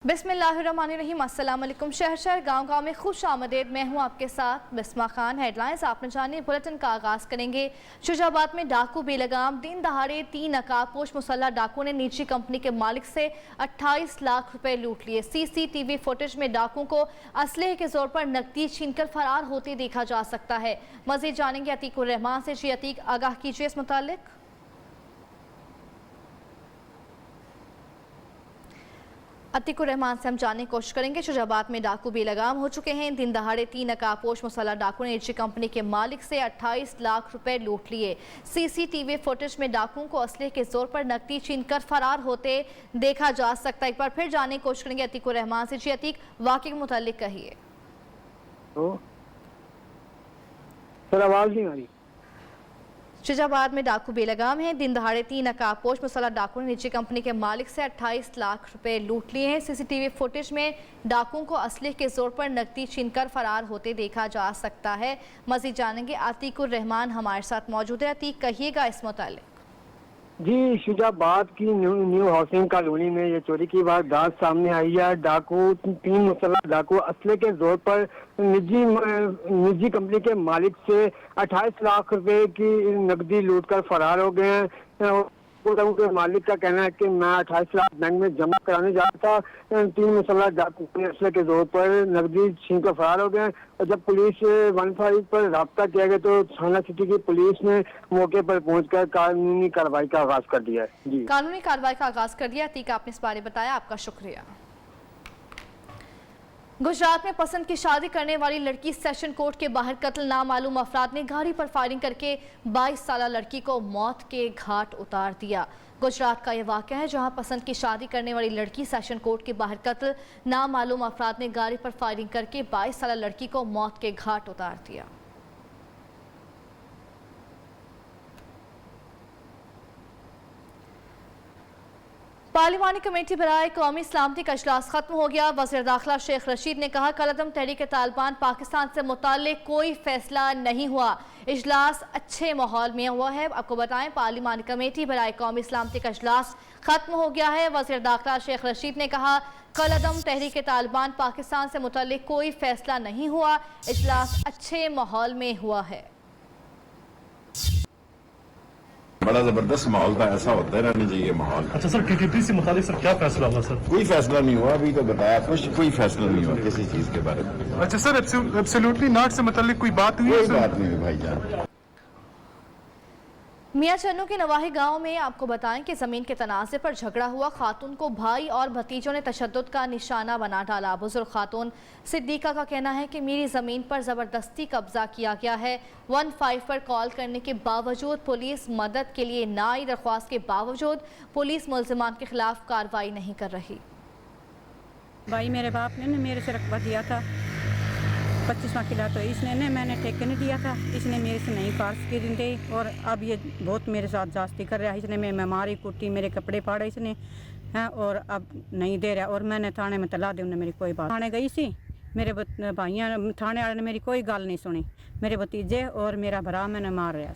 बिस्मिल्लाहिर्रहमानिर्रहीम। अस्सलाम वालेकुम। शहर शहर गांव गांव में खुश आमदेद। मैं हूं आपके साथ बिस्मा खान। हेडलाइंस आपने जानी। बुलेटिन का आगाज करेंगे। शुजाबाद में डाकू बेलगाम। दिन दहाड़े 3 नकाबपोश मुसल्लह डाकू ने निजी कंपनी के मालिक से 28 लाख रुपए लूट लिए। सीसीटीवी फुटेज में डाकू को असलहे के जोर पर नकदी छीनकर फरार होते देखा जा सकता है। मजीद जानेंगे अतीकुर रहमान से। जी अतीक, आगाह कीजिए इस मुतालिक। अतीकुर रहमान से हम जानने की कोशिश करेंगे। शुजाबाद में डाकू बेलगाम हो चुके हैं। दिन दहाड़े 3 नकाबपोश मुसल्लह डाकू ने निजी कंपनी के मालिक से 28 लाख रुपए लूट लिए। सीसीटीवी फुटेज में डाकुओं को असलहे के जोर पर नकदी छीनकर फरार होते देखा जा सकता है। एक बार फिर जानने की कोशिश करेंगे अतीकुर रहमान से। जी अतीक, वाक़े के मुतालिक कहिए। सर आवाज नहीं आ रही। शुजाबाद में डाकू बेलगाम हैं। दिन दहाड़े 3 नकाबपोश मुसल्लह डाकू ने निजी कंपनी के मालिक से 28 लाख रुपए लूट लिए हैं। सीसीटीवी फुटेज में डाकुओं को असलहे के जोर पर नकदी छीनकर फरार होते देखा जा सकता है। मजीद जानेंगे। अतीकुर रहमान हमारे साथ मौजूद है। अतीक, कहिएगा इस मुतालिक। जी, शुजाबाद की न्यू हाउसिंग कॉलोनी में ये चोरी की वारदात सामने आई है। डाकू 3 मुसल्लह डाकू असले के जोर पर निजी कंपनी के मालिक से 28 लाख रुपए की नकदी लूटकर फरार हो गए हैं। के मालिक का कहना है कि मैं 28 लाख बैंक में जमा कराने जा रहा था। 3 मुसल्लह डाकू असले के जोर पर नकदी छीन कर फरार हो गए। और जब पुलिस 15 पर राब्ता किया गया तो थाना सिटी की पुलिस ने मौके पर पहुंचकर कानूनी कार्रवाई का आगाज कर दिया है। जी, कानूनी कार्रवाई का आगाज कर दिया। अतीक, आपने इस बारे बताया, आपका शुक्रिया। गुजरात में पसंद की शादी करने वाली लड़की सेशन कोर्ट के बाहर कत्ल। नामालूम अफराद ने गाड़ी पर फायरिंग करके 22 साला लड़की को मौत के घाट उतार दिया। गुजरात का यह वाक़या है जहां पसंद की शादी करने वाली लड़की सेशन कोर्ट के बाहर कत्ल। नामालूम अफराद ने गाड़ी पर फायरिंग करके 22 साला लड़की को मौत के घाट उतार दिया। पार्लिमानी कमेटी बराए कौमी सलामती का इजलास खत्म हो गया। वज़ीर दाखिला शेख रशीद ने कहा, कलअदम तहरीक तालिबान पाकिस्तान से मुताल्लिक कोई फैसला नहीं हुआ। इजलास अच्छे माहौल में हुआ है। आपको बताएं, पार्लिमानी कमेटी बराए कौमी सलामती का इजलास खत्म हो गया है। वज़ीर दाखिला शेख रशीद ने कहा, कलअदम तहरीक तालिबान पाकिस्तान से मुताल्लिक कोई फैसला नहीं हुआ। इजलास अच्छे माहौल में हुआ है। बड़ा जबरदस्त माहौल था। ऐसा होता है रहना चाहिए माहौल। अच्छा सर, टीटीपी से मुतालिक सर क्या फैसला हुआ? सर कोई फैसला नहीं हुआ, अभी तो बताया कुछ, कोई फैसला नहीं हुआ किसी चीज के बारे में। अच्छा सर, एब्सोल्युटली नॉट से मुतालिक कोई बात हुई? कोई बात नहीं हुई भाईजान। मियां चन्नू के नवाही गांव में आपको बताएं कि जमीन के तनाज़े पर झगड़ा हुआ। खातून को भाई और भतीजों ने तशद्दुद का निशाना बना डाला। बुजुर्ग खातून सिद्दीका का कहना है कि मेरी ज़मीन पर ज़बरदस्ती कब्जा किया गया है। 15 पर कॉल करने के बावजूद पुलिस मदद के लिए ना आई। दरख्वास्त के बावजूद पुलिस मुल्ज़िमान के खिलाफ कार्रवाई नहीं कर रही। भाई मेरे बाप ने मेरे से रकबा दिया था 25वां किला, तो इसने ने मैंने ठेके नहीं दिया था। इसने मेरे से नहीं पार्स की दी और अब ये बहुत मेरे साथ जास्ती कर रहा है। इसने मैं मारी कुटी, मेरे कपड़े फाड़े इसने हैं और अब नहीं दे रहा। और मैंने थाने में तला दी, उन्हें मेरी कोई बात। थाने गई सी, मेरे भाइयों थाने वाले ने मेरी कोई गल नहीं सुनी। मेरे भतीजे और मेरा भरा मैंने मार रहा।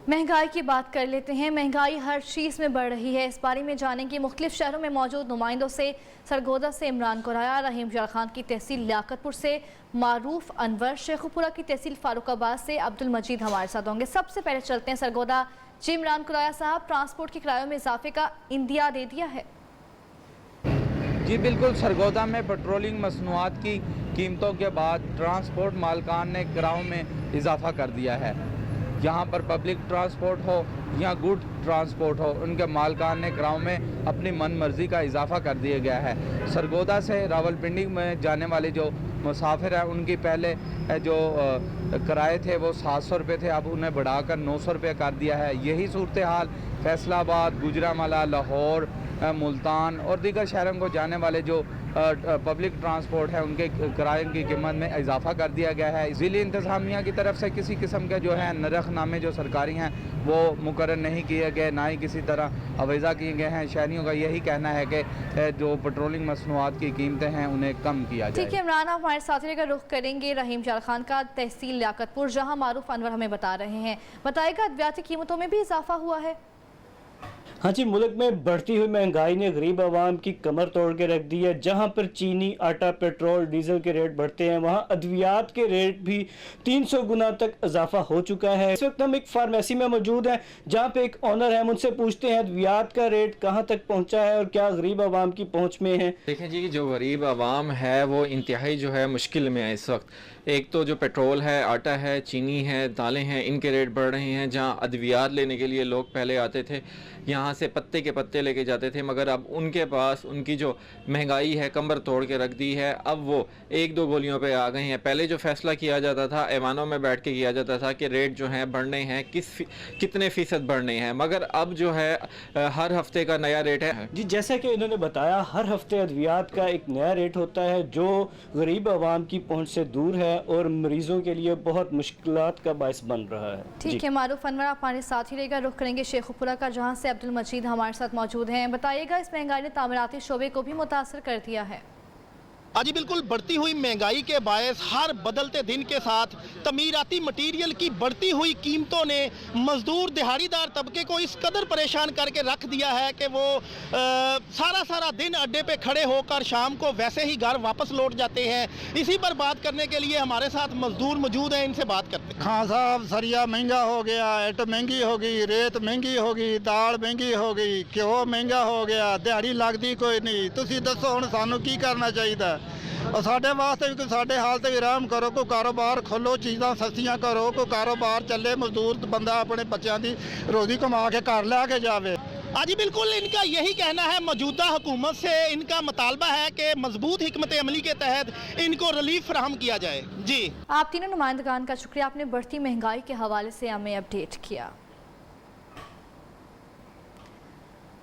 महंगाई की बात कर लेते हैं। महंगाई हर चीज़ में बढ़ रही है। इस बारे में जानेंगे मुख्तलिफ शहरों में मौजूद नुमाइंदों से। सरगोदा से इमरान कुराया, रहीम जलाल खान की तहसील लियाकतपुर से मारूफ अनवर, शेखुपुरा की तहसील फारूकाबाद से अब्दुल मजीद हमारे साथ होंगे। सबसे पहले चलते हैं सरगोदा। जी इमरान कुराया साहब, ट्रांसपोर्ट के किरायों में इजाफे का इंदिया दे दिया है? जी बिल्कुल, सरगोदा में पेट्रोलिंग मसनूआत की कीमतों के बाद ट्रांसपोर्ट मालकान ने किरायों में इजाफा कर दिया है। यहाँ पर पब्लिक ट्रांसपोर्ट हो या गुड ट्रांसपोर्ट हो, उनके मालकान ने किरायों में अपनी मन मर्जी का इजाफा कर दिया गया है। सरगोदा से रावलपिंडी में जाने वाले जो मुसाफिर हैं उनकी पहले जो किराए थे वो 700 रुपये थे, अब उन्हें बढ़ाकर 900 रुपये कर दिया है। यही सूरत हाल फैसलाबाद, गुजरांवाला, लाहौर, मुल्तान और दीगर शहरों को जाने वाले जो पब्लिक ट्रांसपोर्ट है उनके किराए की कीमत में इजाफा कर दिया गया है। ज़िली इंतज़ामिया की तरफ से किसी किस्म के जो है नरखनामे जो सरकारी हैं वो मुकर्रर नहीं किए गए, ना ही किसी तरह अवज़ा किए गए हैं। शहरियों का यही कहना है कि जो पेट्रोलिंग मसनूआत की कीमतें हैं उन्हें कम किया जाए। ठीक है इमरान, आप हमारे साथी का रुख करेंगे रहीम जलाल खान का, तहसील लियाकतपुर, जहाँ मारूफ अनवर हमें बता रहे हैं। बताएगा अद्वियाती कीमतों में भी इजाफा हुआ है? हाँ जी, मुल्क में बढ़ती हुई महंगाई ने गरीब आवाम की कमर तोड़ के रख दी है। जहाँ पर चीनी, आटा, पेट्रोल, डीजल के रेट बढ़ते हैं, वहाँ अद्वियात के रेट भी 300 गुना तक इजाफा हो चुका है। इस वक्त हम एक फार्मेसी में मौजूद हैं, जहाँ पे एक ऑनर है, हम उनसे पूछते हैं अद्वियात का रेट कहाँ तक पहुँचा है और क्या गरीब आवाम की पहुँच में है। देखें जी, जो गरीब आवाम है वो इंतहाई जो है मुश्किल में है इस वक्त। एक तो जो पेट्रोल है, आटा है, चीनी है, दालें हैं, इनके रेट बढ़ रहे हैं। जहाँ अद्वियात लेने के लिए लोग पहले आते थे, यहाँ से पत्ते के पत्ते लेके जाते थे, मगर अब उनके पास उनकी जो महंगाई है कमर तोड़ के रख दी है। अब वो 1-2 गोलियों पे आ गए हैं। पहले जो फैसला किया जाता था, ऐवानों में बैठ के किया जाता था कि रेट जो हैं बढ़ने हैं, कितने फ़ीसद बढ़ने हैं, मगर अब जो है हर हफ्ते का नया रेट है। जी, जैसा कि इन्होंने बताया, हर हफ्ते अद्वियात का एक नया रेट होता है जो गरीब आवाम की पहुँच से दूर है और मरीजों के लिए बहुत मुश्किलात का बायस बन रहा है। ठीक है मारूफ अनवर, आप हमारे साथ ही रहेगा। रुख करेंगे शेखुपुरा का, जहां से अब्दुल मजीद हमारे साथ मौजूद हैं। बताइएगा, इस महंगाई ने तामीराती शोबे को भी मुतासर कर दिया है? जी बिल्कुल, बढ़ती हुई महंगाई के बायस हर बदलते दिन के साथ तमीराती मटीरियल की बढ़ती हुई कीमतों ने मजदूर दिहाड़ीदार तबके को इस कदर परेशान करके रख दिया है कि वो सारा दिन अड्डे पे खड़े होकर शाम को वैसे ही घर वापस लौट जाते हैं। इसी पर बात करने के लिए हमारे साथ मजदूर मौजूद हैं, इनसे बात करते हैं। हाँ साहब, सरिया महंगा हो गया, ईट महंगी हो गई, रेत महंगी हो गई, दाल महंगी हो गई, घ्यो महंगा हो गया, दिहाड़ी लगती कोई नहीं। तुसी दसो हुण सानू की करना चाहिए? और साढ़े वास्ते भी साढ़े हाल ते विराम करो, कोई कारोबार खोलो, चीज़ां सस्तियां करो, कोई कारोबार चले, मजदूर बंदा अपने बच्चों की रोजी कमा के घर लैके जावे। जी बिल्कुल, इनका यही कहना है। मौजूदा हुकूमत से इनका मुतालबा है कि मजबूत हिकमत अमली के तहत इनको रिलीफ फराहम किया जाए। जी, आप तीनों नुमाइंदगान का शुक्रिया, आपने बढ़ती महंगाई के हवाले से हमें अपडेट किया।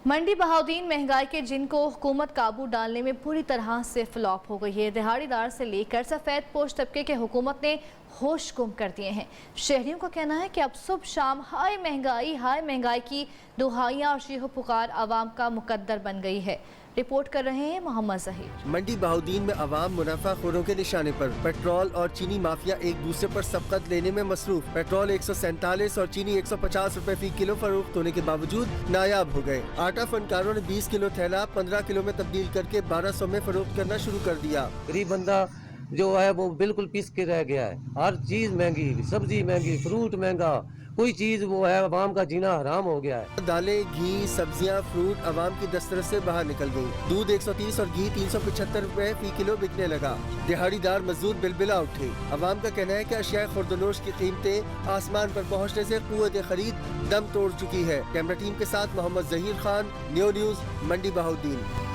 मंडी बहाउद्दीन महंगाई के जिनको हुकूमत काबू डालने में पूरी तरह से फ्लॉप हो गई है। दिहाड़ीदार से लेकर सफ़ेद पोश तबके के हुकूमत ने होश गुम कर दिए हैं। शहरियों का कहना है कि अब सुबह शाम हाय महंगाई की दुहाइयाँ और चीखो पुकार आवाम का मुकद्दर बन गई है। रिपोर्ट कर रहे हैं मोहम्मद ज़हीर। मंडी बहाउद्दीन में अवाम मुनाफाखोरों के निशाने पर। पेट्रोल और चीनी माफिया एक दूसरे पर सबकत लेने में मसरूफ। पेट्रोल 147 और चीनी 150 रुपए फी किलो फरोख्त होने के बावजूद नायाब हो गए। आटा फनकारों ने 20 किलो थैला 15 किलो में तब्दील करके 1200 में फरोख्त करना शुरू कर दिया। गरीब बंदा जो है वो बिल्कुल पिस के रह गया है। हर चीज महंगी, सब्जी महंगी, फ्रूट महंगा, कोई चीज वो है, आवाम का जीना हराम हो गया है। दालें, घी, सब्जियां, फ्रूट आवाम की दस्तरस से बाहर निकल गयी। दूध 130 और घी 375 रुपए फी किलो बिकने लगा। दिहाड़ीदार मजदूर बिलबिला उठे। आवाम का कहना है कि अशिया खुर्दनोश की कीमतें आसमान पर पहुँचने से कुव्वत खरीद दम तोड़ चुकी है। कैमरा टीम के साथ मोहम्मद ज़हीर खान, न्यूज़, मंडी बहाउद्दीन।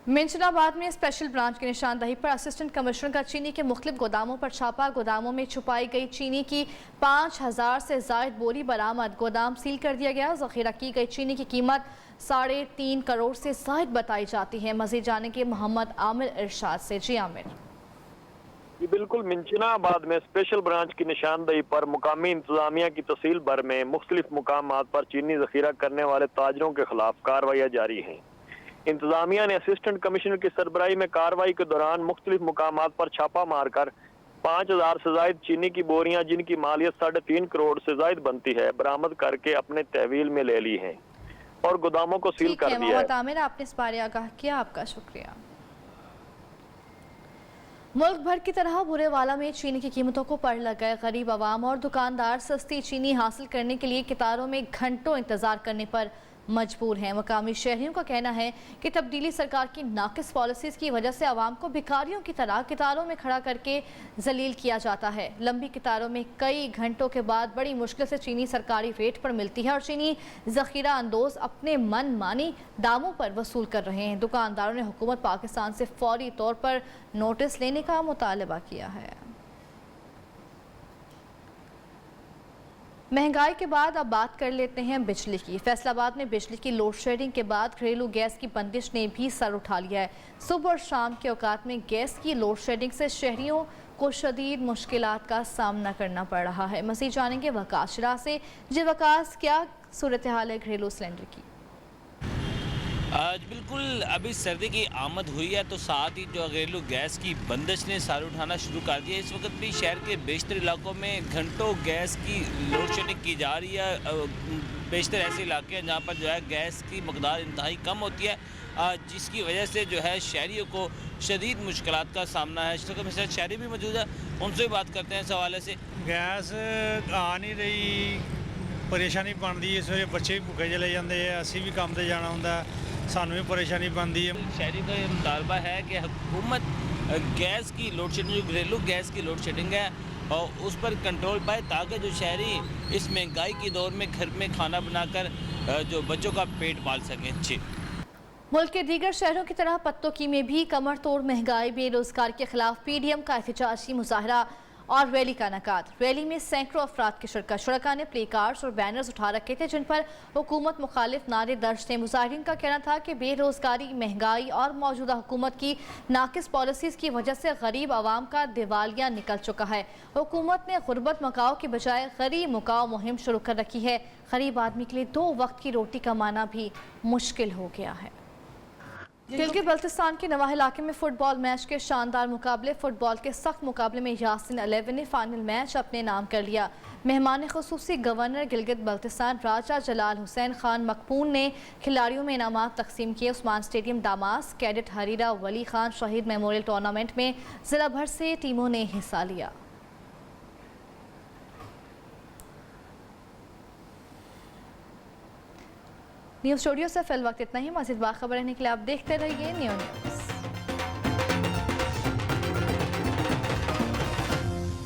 मिंचनाबाद में स्पेशल ब्रांच की निशानदही पर असिस्टेंट कमिश्नर का चीनी के मुख्तलिफ गोदामों पर छापा। गोदामों में छुपाई गई चीनी की 5000 से जायद बोरी बरामद। गोदाम सील कर दिया गया। जखीरा की गई चीनी की कीमत 3.5 करोड़ से जायद बताई जाती है। मजीद जानेंगे मोहम्मद आमिर इरशाद से। जी आमिर। जी बिल्कुल, मिंचनाबाद में स्पेशल ब्रांच की निशानदही पर मुकामी इंतजामिया की तहसील भर में मुख्तलिफ मुकामात पर चीनी जखीरा करने वाले ताजरों के खिलाफ कार्रवाइयाँ जारी हैं। इंतजामिया ने असिस्टेंट कमिश्नर की सरबराही में कार्रवाई के दौरान मुख्तलिफ मुकामात पर छापा मारकर 5000 से जायद चीनी की बोरियां, जिनकी मालियत 3.5 करोड़ से जायद बनती है, बरामद करके अपने तहवील में ले ली हैं और गोदामों को सील कर दिया है। आमिर, आपने इस बारे आगाह किया, आपका शुक्रिया। मुल्क भर की तरह बुरेवाला में चीनी की कीमतों को पड़ लग गए। गरीब आवाम और दुकानदार सस्ती चीनी हासिल करने के लिए कतारों में घंटों इंतजार करने पर मजबूर हैं। मकामी शहरियों का कहना है कि तब्दीली सरकार की नाकिस पॉलिसीज़ की वजह से आवाम को भिखारियों की तरह कतारों में खड़ा करके जलील किया जाता है। लंबी कतारों में कई घंटों के बाद बड़ी मुश्किल से चीनी सरकारी रेट पर मिलती है और चीनी ज़खीरा अंदोज अपने मन मानी दामों पर वसूल कर रहे हैं। दुकानदारों ने हुकूमत पाकिस्तान से फौरी तौर पर नोटिस लेने का मुतालबा किया है। महंगाई के बाद अब बात कर लेते हैं बिजली की। फैसलाबाद में बिजली की लोड शेडिंग के बाद घरेलू गैस की बंदिश ने भी सर उठा लिया है। सुबह और शाम के औकात में गैस की लोड शेडिंग से शहरियों को शदीद मुश्किलात का सामना करना पड़ रहा है। मज़ीद जानेंगे वकास शरा से। जी वकास, क्या सूरत हाल है घरेलू सिलेंडर की? आज बिल्कुल अभी सर्दी की आमद हुई है तो साथ ही जो घरेलू गैस की बंदिश ने सार उठाना शुरू कर दिया। इस वक्त भी शहर के बेशतर इलाकों में घंटों गैस की लोड शेडिंग की जा रही है। बेशतर ऐसे इलाके हैं जहाँ पर जो है गैस की मकदार इंतहाई कम होती है, जिसकी वजह से जो है शहरियों को शदीद मुश्किलात का सामना है। इस वक्त मेरे साथ शहरी भी मौजूद है, उनसे बात करते हैं इस हवाले से। गैस आ नहीं रही, परेशानी बनती है। इस वे बच्चे भी भुखे चले जाते हैं, असी भी काम से जाना होंगे, सानू भी परेशानी बनती है। शहरी का ये मुतालबा है कि हुकूमत गैस की लोड शेडिंग, जो घरेलू गैस की लोड शेडिंग है, और उस पर कंट्रोल पाए ताकि जो शहरी इस महंगाई के दौर में घर में खाना बनाकर जो बच्चों का पेट पाल सकें। जी, मुल्क के दीगर शहरों की तरह पत्तों की में भी कमर तोड़ महंगाई, बेरोजगार के खिलाफ पीडीएम का एहतजाजी मुजाहरा और रैली का इनेकाद। रैली में सैकड़ों अफराद की शिरकत। शुरका ने प्ले कार्ड्स और बैनर्स उठा रखे थे जिन पर हुकूमत मुखालिफ नारे दर्ज थे। मुजाहिरीन का कहना था कि बेरोजगारी, महंगाई और मौजूदा हुकूमत की नाकिस पॉलिसीज़ की वजह से गरीब आवाम का दिवालिया निकल चुका है। हुकूमत ने गुर्बत मकाओ की बजाय गरीब मकाओ मुहिम शुरू कर रखी है। गरीब आदमी के लिए 2 वक्त की रोटी कमाना भी मुश्किल हो गया है। गिलगित बल्तिस्तान के नवाह इलाके में फुटबॉल मैच के शानदार मुकाबले। फुटबॉल के सख्त मुकाबले में यासिन 11 ने फाइनल मैच अपने नाम कर लिया। मेहमान खुसूसी गवर्नर गिलगित बल्तिस्तान राजा जलाल हुसैन खान मकपून ने खिलाड़ियों में इनामात तकसीम किए। उस्मान स्टेडियम दामास कैडेट हरीरा वली खान शहीद मेमोरियल टूर्नामेंट में जिला भर से टीमों ने हिस्सा लिया। न्यूज़ स्टूडियो से फिल वक्त इतना ही। मज़ीद बाखबर रहने के लिए आप देखते रहिए न्यू न्यूज़।